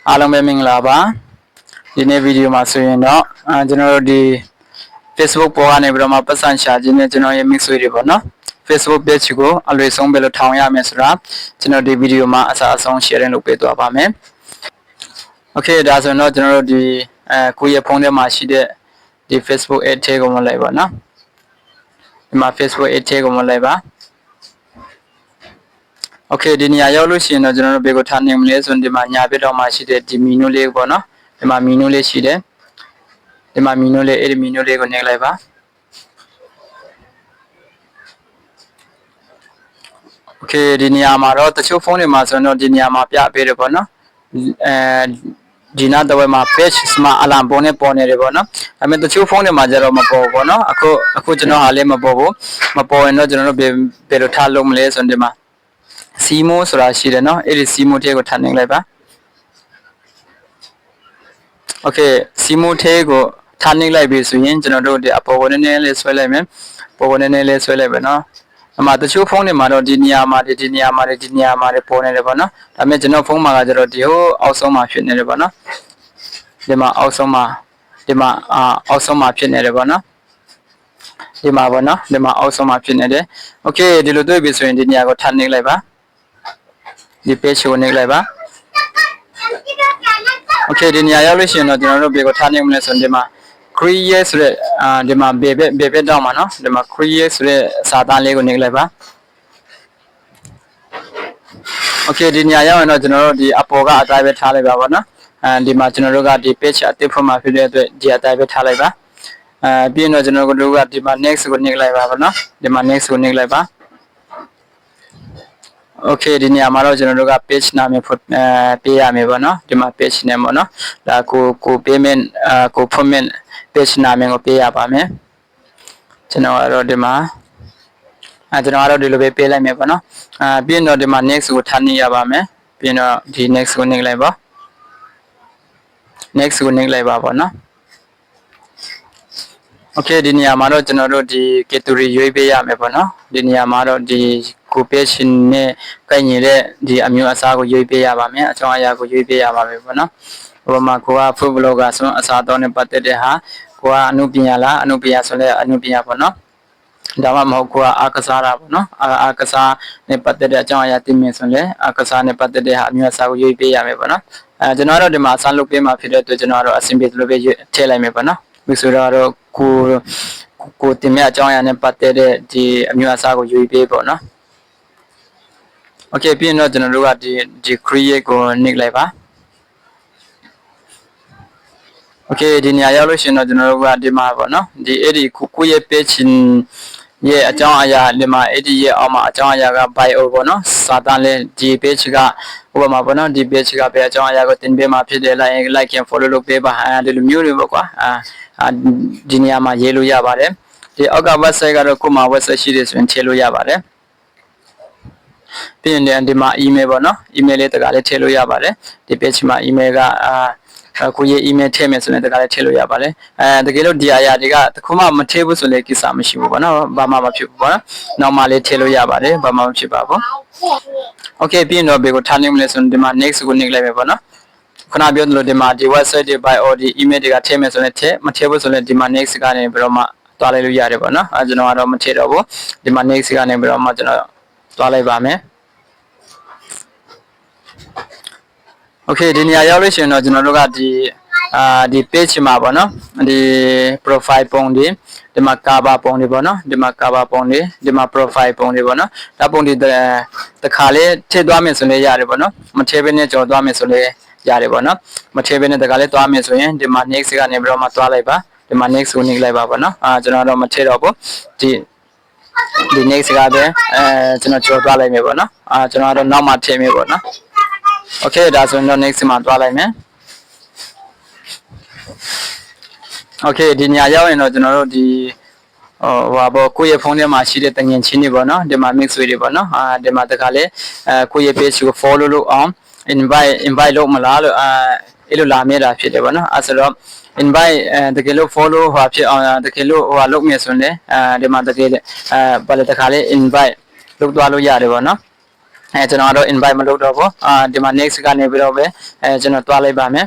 အားလုံးပဲမင်္ဂလာပါဒီနေ့ဗီဒီယိုမှာဆိုရင်တော့ကျွန်တော်တို့ဒီ Facebook ပေါ်ကနေပြီးတော့မှပတ်စံရှာခြင်းနဲ့ကျွန်တော်ရဲ့ mix တွေပေါ့နော် Facebook page ကိုအလွယ်ဆုံးပဲလို့ထောင်ရမယ်ဆိုတာကျွန်တော်ဒီဗီဒီယိုမှာအစားအဆုံး share လုပ်ပေးသွားပါမယ် Okay ဒါဆိုရင်တော့ကျွန်တော်တို့ဒီကိုယ့်ရဲ့ဖုန်းထဲမှာရှိတဲ့ဒီ Facebook ad ထဲကိုမလိုက်ပါနော်ဒီမှာ Facebook ad ထဲကိုမလိုက်ပါOkay ဒီနေရာရောက်လို့ရှိရင်တော့ကျွန်တော်တို့ဘယ်ကိုထားနိုင်မလဲဆိုရင်ဒီမှာညာဘက်တော့မှရှိတဲ့ဒီ menu လေးပေါ့နော်ဒီမှာ menu လေးရှိတယ်ဒီမှာ menu လေးအဲ့ဒီ menu လေးကိုနှိပ်လိုက်ပါ Okay ဒီနေရာမှာတော့တချို့ဖုန်းတွေမှာဆိုရင်တော့ဒီနေရာမှာပြပေးတယ်ပေါ့နော်ဒီနာတော့မှာ page မှာ alarm ပုံနဲ့ပေါ်နေတယ်ပေါ့နော်ဒါပေမဲ့တချို့ဖုန်းတွေမှာကျတော့မပေါ်ဘူးပေါ့နော်အခုကျွန်တော်ဟာလေးမပေါ်ဘူးမပေါ်ရင်တော့ကျွန်တော်တို့ဘယ်လိုထားလို့မလဲဆိုရင်ဒီမှာSimo ဆိုတာရှိတယ်နော်အဲ့ဒီ Simo ထဲကိုထပ်နှိပ်လိုက်ပါ Okay Simo ထဲကိုထပ်နှိပ်လိုက်ပြီဆိုရင်ကျွန်တော်တို့ဒီအပေါ်ကိုနည်းနည်းလေးဆွဲလိုက်မယ်ပေါ်ကိုနည်းနည်းလေးဆွဲလိုက်ပဲနော်အမှတချို့ဖုန်းတွေမှာတော့ဒီနေရာမှာဒီနေရာမှာပေါ်နေတယ်ပေါ့နော်ဒါပေမဲ့ကျွန်တော်ဖုန်းမှာကကျတော့ဒီဟိုအောက်ဆုံးမှာဖြစ်နေတယ်ပေါ့နော်ဒီမှာအောက်ဆုံးမှာအောက်ဆုံးမှာဖြစ်နေတယ်ပေါ့နော်ဒီမှာပေါ့နော်ဒီမှာအောက်ဆုံးမှာဖြစ်နေတယ် Okay ဒီလိုတွေ့ပြီဆိုရင်ဒီနေရာကိုထပ်နှိပ်လိုက်ပါဒီ page ကိုနှိပ်လိုက်ပါ Okay ဒီနေရာရောက်လို့ရှိရင်တော့ကျွန်တော်တို့ဘယ်ကိုထားနိုင်မလဲဆိုရင်ဒီမှာ create ဆိုတဲ့ဒီမှာဘယ်ဘက်တောင်းမှာနော်ဒီမှာ create ဆိုတဲ့စာသားလေးကိုနှိပ်လိုက်ပါ Okay ဒီနေရာရောက်ရင်တော့ကျွန်တော်တို့ဒီအပေါ်ကအတိုင်းပဲထားလိုက်ပါပေါ့နော်ဒီမှာကျွန်တော်တို့ကဒီ page အသစ်ဖွင့်မှာဖြစ်တဲ့အတွက်ဒီအတိုင်းပဲထားလိုက်ပါပြီးရင်တော့ကျွန်တော်တို့ကဒီမှာ next ကိုနှိပ်လိုက်ပါပေါ့နော်ဒီမှာ next ကိုနှိပ်လိုက်ပါ Okay ဒီနေရာမှာတော့ကျွန်တော်တို့က page နာမည်ပေးရမယ်ပေါ့နော်ဒီမှာ page name ပေါ့နော်ဒါကို payment ကို payment page နာမည်ကိုပေးရပါမယ်ကျွန်တော်ကတော့ဒီမှာကျွန်တော်ကတော့ဒီလိုပဲပေးလိုက်မယ်ပေါ့နော်ပြီးရင်တော့ဒီမှာ next ကိုထပ်နှိပ်ရပါမယ်ပြီးရင်တော့ဒီ next ကိုနှိပ်လိုက်ပါ next ကိုနှိပ်လိုက်ပါပေါ့နော် Okay ဒီနေရာမှာတော့ကျွန်တော်တို့ဒီ category ရွေးပေးရမယ်ပေါ့နော်ဒီနေရာမှာတော့ဒီကို page နဲ့ကိုင်နေတဲ့ဒီအမျိုးအစားကိုရွေးပေးရပါမယ်အကြောင်းအရာကိုရွေးပေးရပါမယ်ပေါ့နော်ဟိုမှာကိုက food blogger ဆိုအစားတော့နဲ့ပတ်သက်တဲ့ဟာကိုကအနုပညာလားအနုပညာဆိုလဲအနုပညာပေါ့နော်ဒါမှမဟုတ်ကိုကအာကစားတာပေါ့နော်အာကစားနဲ့ပတ်သက်တဲ့အကြောင်းအရာသိမြင်ဆိုလဲအာကစားနဲ့ပတ်သက်တဲ့ဟာအမျိုးအစားကိုရွေးပေးရမယ်ပေါ့နော်ကျွန်တော်တို့ဒီမှာအစားလုပ်ပေးမှာဖြစ်တဲ့အတွက်ကျွန်တော်တို့အဆင်ပြေလို့ပဲထည့်လိုက်မယ်ပေါ့နော်ပြီးဆိုတော့ကိုတင်မြအကြောင်းအရာနဲ့ပတ်သက်တဲ့ဒီအမျိုးအစားကိုရွေးပေးပေါ့နော် Okay ပြီးရင်တော့ကျွန်တော်တို့ကဒီ create ကိုနှိပ်လိုက်ပါ Okay ဒီနေရာရောက်လို့ရှိရင်တော့ကျွန်တော်တို့ကဒီမှာပေါ့နော်ဒီအဲ့ဒီကိုရဲ့ page ရဲ့အကြောင်းအရာဒီမှာအဲ့ဒီရဲ့အောက်မှာအကြောင်းအရာက bio ပေါ့နော်စာသားလဲဒီ page ကဥပမာပေါ့နော်ဒီ page ကပဲအကြောင်းအရာကိုတင်ပေးမှာဖြစ်တယ် like and follow လုပ်ပေးပါဒီလိုမျိုးတွေပေါ့ကွာဒီနေရာမှာရေးလို့ရပါတယ်ဒီအောက်က website ကတော့ကိုမှာ website ရှိတယ်ဆိုရင်ထည့်လို့ရပါတယ်ပြီးရင်ဒီမှာ email ပေါ့နော် email လေးတကလည်းထည့်လို့ရပါတယ်ဒီ page မှာ email ကကိုရဲ့ email ထည့်မယ်ဆိုရင်တကလည်းထည့်လို့ရပါတယ်တကယ်လို့ဒီအရာတွေကတခုမှမထည့်ဘူးဆိုလည်းကိစ္စမရှိဘူးပေါ့နော်ဘာမှမဖြစ်ဘူးပေါ့နော်နောက်မှလေးထည့်လို့ရပါတယ်ဘာမှမဖြစ်ပါဘူး Okay ပြီးရင်တော့ဘယ်ကိုထားနိုင်မလဲဆိုရင်ဒီမှာ next ကိုနှိပ်လိုက်မယ်ပေါ့နော်ခုနပြောသလိုဒီမှာဒီ website တွေ bio ဒီ email တွေကထည့်မယ်ဆိုရင်ထည့်မထည့်ဘူးဆိုလည်းဒီမှာ next ကနေပြီးတော့မှတွားလိုက်လို့ရတယ်ပေါ့နော်ကျွန်တော်ကတော့မထည့်တော့ဘူးဒီမှာ next ကနေပြီးတော့မှကျွန်တော်တွားလိုက်ပါမယ်Okay ဒီနေရာရောက်လို့ရှိရင်တော့ကျွန်တော်တို့ကဒီ page မှာပေါ့နော်ဒီ profile ပုံတွေဒီမှာ cover ပုံတွေပေါ့နော်ဒီမှာ cover ပုံတွေဒီမှာ profile ပုံတွေပေါ့နော်ဒါပုံတွေတခါလေးထည့်သွားမယ်ဆိုလည်းရတယ်ပေါ့နော်မထည့်ဘဲနဲ့ကြော်သွားမယ်ဆိုလည်းရတယ်ပေါ့နော်မထည့်ဘဲနဲ့တခါလေးသွားမယ်ဆိုရင်ဒီမှာ next ကနေပြီးတော့မှသွားလိုက်ပါဒီမှာ next ကိုနှိပ်လိုက်ပါပေါ့နော်ကျွန်တော်တော့မထည့်တော့ဘူးဒီ next ကပဲကျွန်တော်ကြော်သွားလိုက်မယ်ပေါ့နော်ကျွန်တော်တော့နောက်မှထည့်မယ်ပေါ့နော်Okay ဒါဆိုရင်တော့ next မှာတွားလိုက်မယ် Okay ဒီနေရာရောက်ရင်တော့ကျွန်တော်တို့ဒီဟိုဘောကိုယ့်ရဲ့ဖုန်းထဲမှာရှိတဲ့တငင်ချင်းတွေပေါ့နော်ဒီမှာ mix တွေပေါ့နော်ဒီမှာတခါလေကိုယ့်ရဲ့ page ကို follow လုပ်အောင် invite လုပ်မလားလို့အဲ့လိုလာမြဲတာဖြစ်တယ်ပေါ့နော်ဆိုတော့ invite တကယ်လို့ follow ဟိုဖြစ်အောင်တကယ်လို့ဟိုလုပ်မယ်ဆိုရင်ဒီမှာတကယ်ဘာလဲတခါလေ invite လုပ်သွားလို့ရတယ်ပေါ့နော် ကျွန်တော်တော့ invite မလုပ်တော့ဘူးဒီမှာ next ကနေပြီးတော့ပဲကျွန်တော်တွားလိုက်ပါမယ်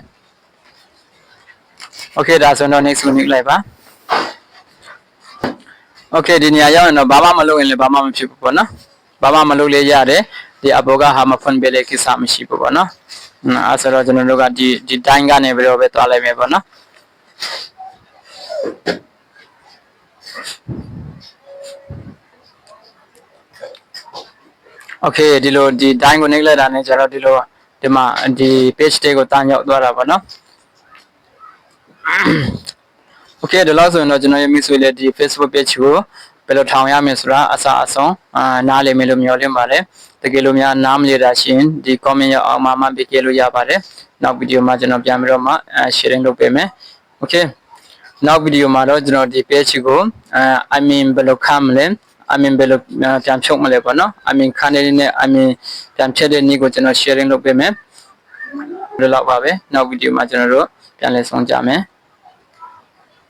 okay ဒါဆိုတော့ next ကိုနှိပ်လိုက်ပါ okay ဒီနေရာရောက်ရင်တော့ဘာမှမလုပ်ရင်လည်းဘာမှမဖြစ်ဘူးပေါ့နော်ဘာမှမလုပ်လေရတယ်ဒီအပေါ်ကဟာမဖွင့်ပေးလေကိစ္စမရှိဘူးပေါ့နော်အဲဆိုတော့ကျွန်တော်တို့ကဒီတိုင်းကနေပြီးတော့ပဲတွားလိုက်မယ်ပေါ့နော် okay ဒီလိုဒီတိုင်းကိုနှိပ်လိုက်တာနဲ့ကျတော့ဒီလိုဒီမှာဒီ page တွေကိုတန်းရောက်သွားတာပေါ့နော် okay ဒီလောက်ဆိုရင်တော့ကျွန်တော်ရဲ့မိတ်ဆွေလေးဒီ Facebook page ကိုဘယ်လိုထောင်ရမလဲဆိုတာအစအဆုံးနားလည်မယ်လို့မျှော်လင့်ပါတယ်တကယ်လို့များနားမလည်တာရှင်ဒီ comment ရောက်အောင်မှပေးခဲ့လို့ရပါတယ်နောက်ဗီဒီယိုမှာကျွန်တော်ပြန်ပြီးတော့မှ sharing လုပ်ပေးမယ် okay နောက်ဗီဒီယိုမှာတော့ကျွန်တော်ဒီ page ကို I mean ဘယ်လိုခမ်းမလဲ I mean ဘယ်လိုပြန်ဖြုတ်မလဲပေါ့နော် I mean ခန်းနေနဲ့ I mean ပြန်ဖြတ်တဲ့နည်းကိုကျွန်တော် sharing လုပ်ပေးမယ်ဒီလောက်ပါပဲနောက်ဗီဒီယိုမှာကျွန်တော်တို့ပြန်လည်ဆုံးကြမယ်